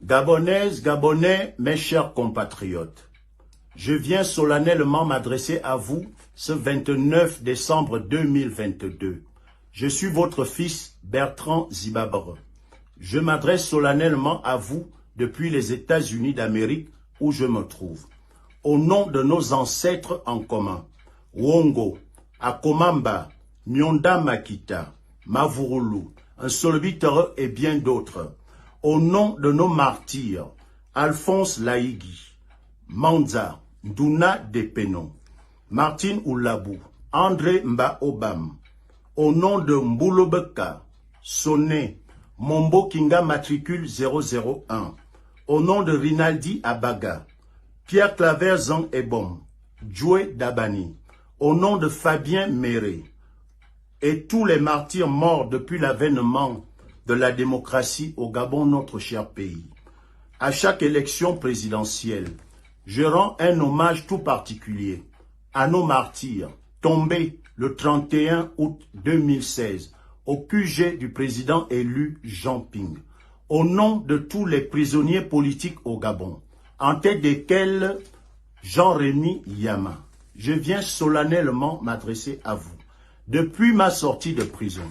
Gabonaises, Gabonais, mes chers compatriotes, je viens solennellement m'adresser à vous ce 29 décembre 2022. Je suis votre fils Bertrand Zibabre. Je m'adresse solennellement à vous depuis les États-Unis d'Amérique où je me trouve. Au nom de nos ancêtres en commun, Wongo, Akomamba, Nyonda Makita, Mavurulu, Nsolobitoro et bien d'autres. Au nom de nos martyrs, Alphonse Laïgui, Manza, Nduna Depeno, Martine Oulabou, André Mba-Obam, au nom de Mboulobeka, Soné, Mombo Kinga matricule 001, au nom de Rinaldi Abaga, Pierre Claver Zang Ebom, Djoué Dabani, au nom de Fabien Méré, et tous les martyrs morts depuis l'avènement de la démocratie au Gabon, notre cher pays. À chaque élection présidentielle, je rends un hommage tout particulier à nos martyrs tombés le 31 août 2016 au QG du président élu Jean Ping. Au nom de tous les prisonniers politiques au Gabon, en tête desquels Jean-Rémy Yama, je viens solennellement m'adresser à vous. Depuis ma sortie de prison,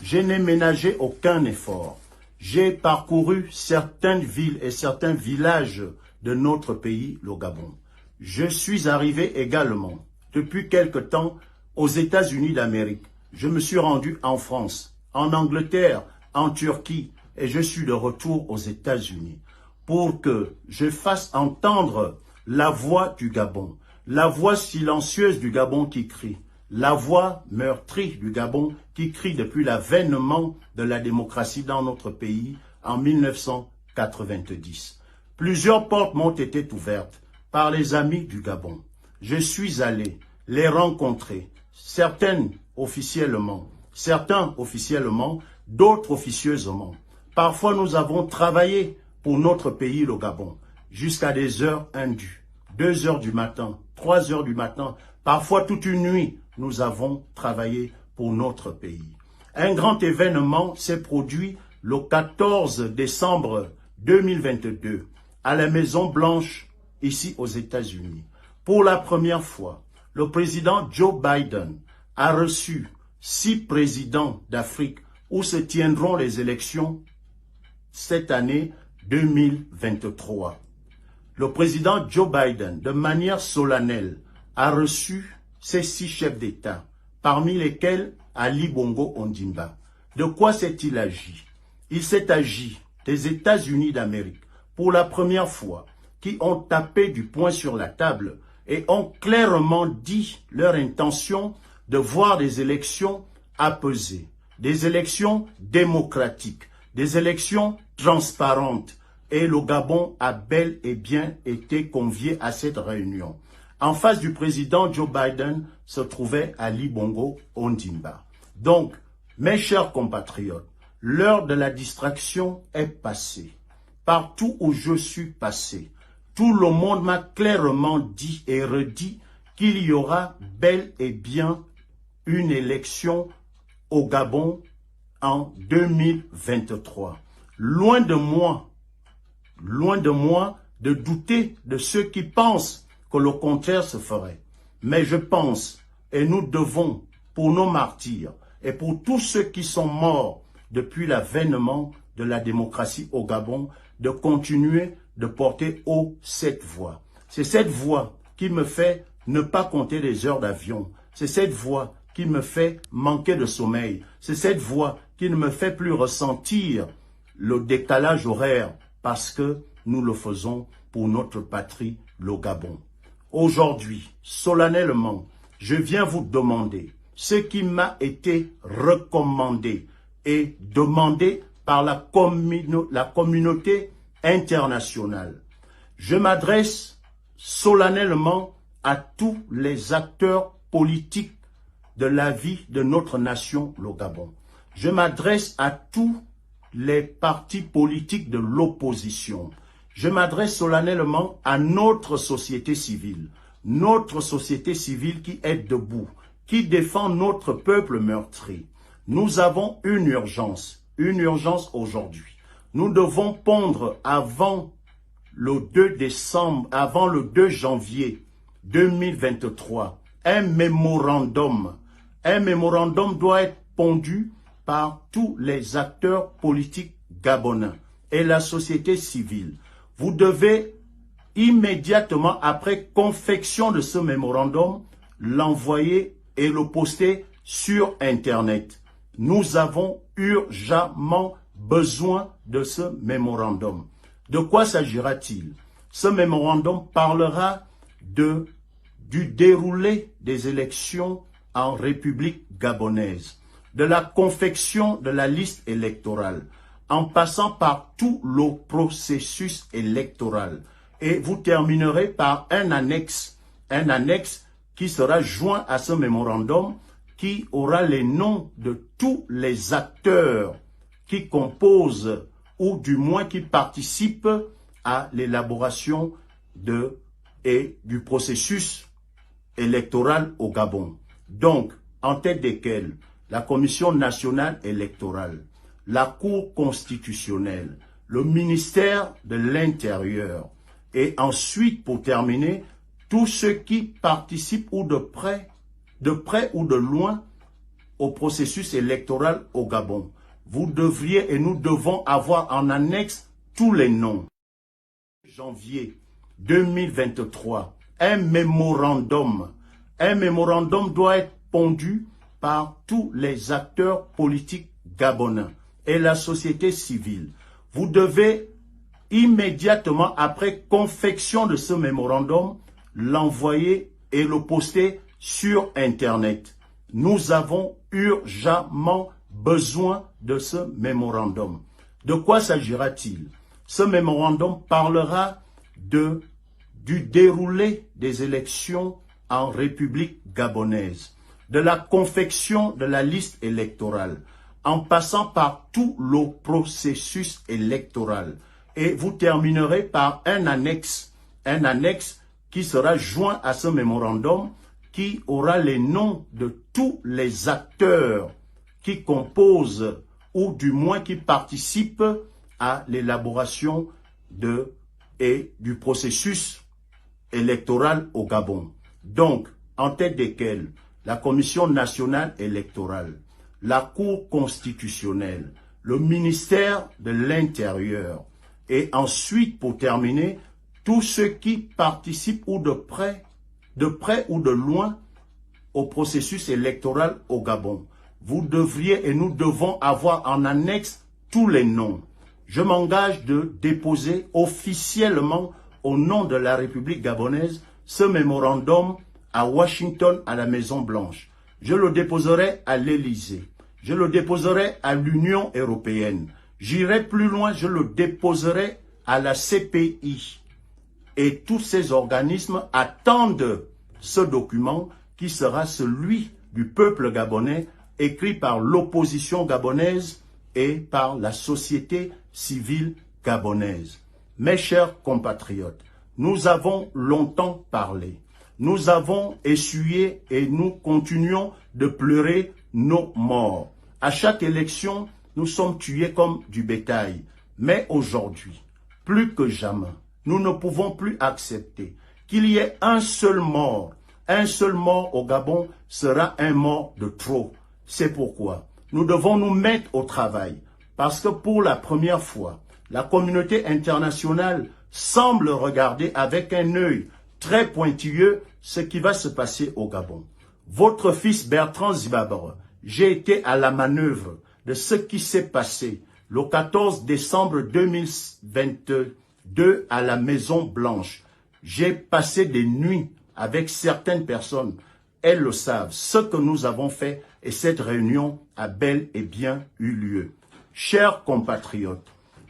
je n'ai ménagé aucun effort. J'ai parcouru certaines villes et certains villages de notre pays, le Gabon. Je suis arrivé également, depuis quelque temps, aux États-Unis d'Amérique. Je me suis rendu en France, en Angleterre, en Turquie, et je suis de retour aux États-Unis pour que je fasse entendre la voix du Gabon, la voix silencieuse du Gabon qui crie. La voix meurtrie du Gabon qui crie depuis l'avènement de la démocratie dans notre pays en 1990. Plusieurs portes m'ont été ouvertes par les amis du Gabon. Je suis allé les rencontrer, certains officiellement, d'autres officieusement. Parfois nous avons travaillé pour notre pays, le Gabon, jusqu'à des heures indues, 2 heures du matin, 3 heures du matin, parfois toute une nuit. Nous avons travaillé pour notre pays. Un grand événement s'est produit le 14 décembre 2022 à la Maison Blanche, ici aux États-Unis. Pour la première fois, le président Joe Biden a reçu 6 présidents d'Afrique où se tiendront les élections cette année 2023. Le président Joe Biden, de manière solennelle, a reçu ces 6 chefs d'État, parmi lesquels Ali Bongo Ondimba. De quoi s'est-il agi? Il s'est agi des États-Unis d'Amérique, pour la première fois, qui ont tapé du poing sur la table et ont clairement dit leur intention de voir des élections apaisées, des élections démocratiques, des élections transparentes. Et le Gabon a bel et bien été convié à cette réunion. En face du président Joe Biden se trouvait Ali Bongo Ondimba. Donc, mes chers compatriotes, l'heure de la distraction est passée. Partout où je suis passé, tout le monde m'a clairement dit et redit qu'il y aura bel et bien une élection au Gabon en 2023. Loin de moi de douter de ceux qui pensent que le contraire se ferait. Mais je pense, et nous devons, pour nos martyrs, et pour tous ceux qui sont morts depuis l'avènement de la démocratie au Gabon, de continuer de porter haut cette voix. C'est cette voix qui me fait ne pas compter les heures d'avion. C'est cette voix qui me fait manquer de sommeil. C'est cette voix qui ne me fait plus ressentir le décalage horaire parce que nous le faisons pour notre patrie, le Gabon. Aujourd'hui, solennellement, je viens vous demander ce qui m'a été recommandé et demandé par la communauté internationale. Je m'adresse solennellement à tous les acteurs politiques de la vie de notre nation, le Gabon. Je m'adresse à tous les partis politiques de l'opposition. Je m'adresse solennellement à notre société civile qui est debout, qui défend notre peuple meurtri. Nous avons une urgence aujourd'hui. nous devons pondre avant le 2 janvier 2023, un mémorandum. Un mémorandum doit être pondu par tous les acteurs politiques gabonais et la société civile. Vous devez immédiatement après confection de ce mémorandum, l'envoyer et le poster sur Internet. Nous avons urgemment besoin de ce mémorandum. De quoi s'agira-t-il? Ce mémorandum parlera du déroulé des élections en République gabonaise, de la confection de la liste électorale, en passant par tout le processus électoral. Et vous terminerez par un annexe qui sera joint à ce mémorandum, qui aura les noms de tous les acteurs qui composent ou du moins qui participent à l'élaboration du processus électoral au Gabon. Donc, en tête desquels la Commission nationale électorale, la Cour constitutionnelle, le ministère de l'Intérieur, et ensuite, pour terminer, tous ceux qui participent ou de près ou de loin au processus électoral au Gabon. Vous devriez et nous devons avoir en annexe tous les noms. Janvier 2023, un mémorandum doit être pondu par tous les acteurs politiques gabonais et la société civile. Vous devez immédiatement après confection de ce mémorandum, l'envoyer et le poster sur Internet. Nous avons urgemment besoin de ce mémorandum. De quoi s'agira-t-il? Ce mémorandum parlera du déroulé des élections en République gabonaise, de la confection de la liste électorale, en passant par tout le processus électoral. Et vous terminerez par un annexe qui sera joint à ce mémorandum, qui aura les noms de tous les acteurs qui composent ou du moins qui participent à l'élaboration du processus électoral au Gabon. Donc, en tête desquels la Commission nationale électorale, la Cour constitutionnelle, le ministère de l'Intérieur, et ensuite, pour terminer, tous ceux qui participent ou de près ou de loin au processus électoral au Gabon. Vous devriez et nous devons avoir en annexe tous les noms. Je m'engage de déposer officiellement au nom de la République gabonaise ce mémorandum à Washington, à la Maison Blanche. Je le déposerai à l'Élysée. Je le déposerai à l'Union européenne. J'irai plus loin, je le déposerai à la CPI. Et tous ces organismes attendent ce document qui sera celui du peuple gabonais, écrit par l'opposition gabonaise et par la société civile gabonaise. Mes chers compatriotes, nous avons longtemps parlé. Nous avons essuyé et nous continuons de pleurer nos morts. À chaque élection, nous sommes tués comme du bétail. Mais aujourd'hui, plus que jamais, nous ne pouvons plus accepter qu'il y ait un seul mort. Un seul mort au Gabon sera un mort de trop. C'est pourquoi nous devons nous mettre au travail. Parce que pour la première fois, la communauté internationale semble regarder avec un œil très pointilleux ce qui va se passer au Gabon. Votre fils Bertrand Zibabre, j'ai été à la manœuvre de ce qui s'est passé le 14 décembre 2022 à la Maison Blanche. J'ai passé des nuits avec certaines personnes. Elles le savent, ce que nous avons fait et cette réunion a bel et bien eu lieu. Chers compatriotes,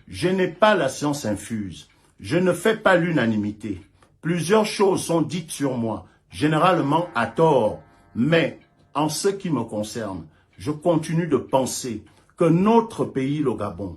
je n'ai pas la science infuse. Je ne fais pas l'unanimité. Plusieurs choses sont dites sur moi, généralement à tort. Mais en ce qui me concerne, je continue de penser que notre pays, le Gabon,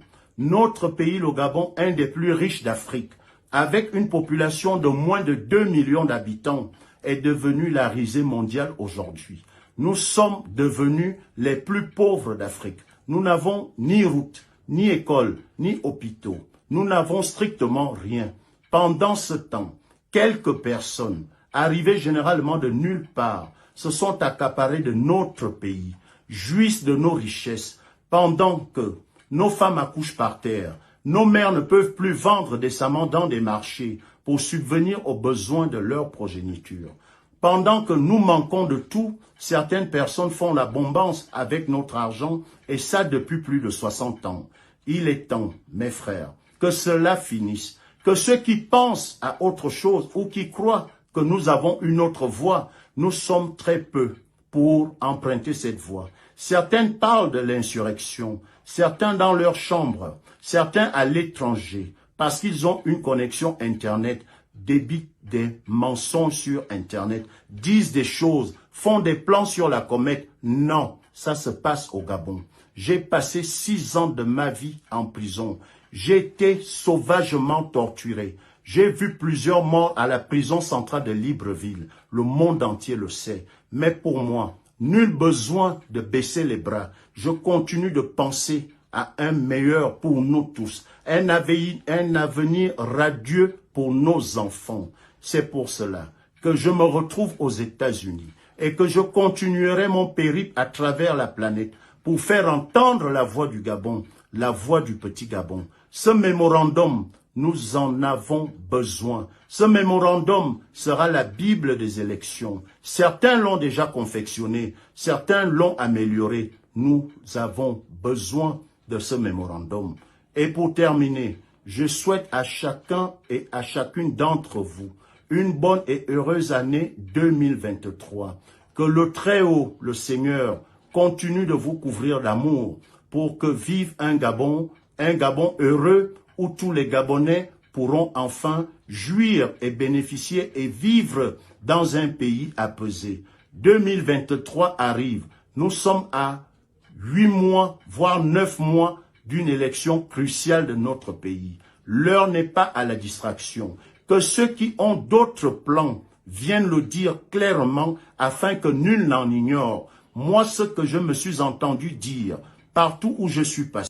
un des plus riches d'Afrique, avec une population de moins de 2 millions d'habitants, est devenu la risée mondiale aujourd'hui. Nous sommes devenus les plus pauvres d'Afrique. Nous n'avons ni route, ni école, ni hôpitaux. Nous n'avons strictement rien. Pendant ce temps, quelques personnes, arrivées généralement de nulle part, se sont accaparées de notre pays, jouissent de nos richesses, pendant que nos femmes accouchent par terre. Nos mères ne peuvent plus vendre décemment dans des marchés pour subvenir aux besoins de leur progéniture. Pendant que nous manquons de tout, certaines personnes font la bombance avec notre argent, et ça depuis plus de 60 ans. Il est temps, mes frères, que cela finisse, que ceux qui pensent à autre chose ou qui croient que nous avons une autre voie, nous sommes très peu pour emprunter cette voie. Certains parlent de l'insurrection, certains dans leur chambre, certains à l'étranger, parce qu'ils ont une connexion Internet, débitent des mensonges sur Internet, disent des choses, font des plans sur la comète. Non, ça se passe au Gabon. J'ai passé 6 ans de ma vie en prison. J'ai été sauvagement torturé. J'ai vu plusieurs morts à la prison centrale de Libreville. Le monde entier le sait. Mais pour moi, nul besoin de baisser les bras. Je continue de penser à un meilleur pour nous tous. Un avenir radieux pour nos enfants. C'est pour cela que je me retrouve aux États-Unis et que je continuerai mon périple à travers la planète pour faire entendre la voix du Gabon, la voix du petit Gabon. Ce mémorandum, nous en avons besoin. Ce mémorandum sera la Bible des élections. Certains l'ont déjà confectionné, certains l'ont amélioré. Nous avons besoin de ce mémorandum. Et pour terminer, je souhaite à chacun et à chacune d'entre vous une bonne et heureuse année 2023. Que le Très-Haut, le Seigneur, continue de vous couvrir d'amour pour que vive un Gabon heureux où tous les Gabonais pourront enfin jouir et bénéficier et vivre dans un pays apaisé. 2023 arrive. Nous sommes à 8 mois, voire 9 mois d'une élection cruciale de notre pays. L'heure n'est pas à la distraction. Que ceux qui ont d'autres plans viennent le dire clairement afin que nul n'en ignore. Moi, ce que je me suis entendu dire partout où je suis passé,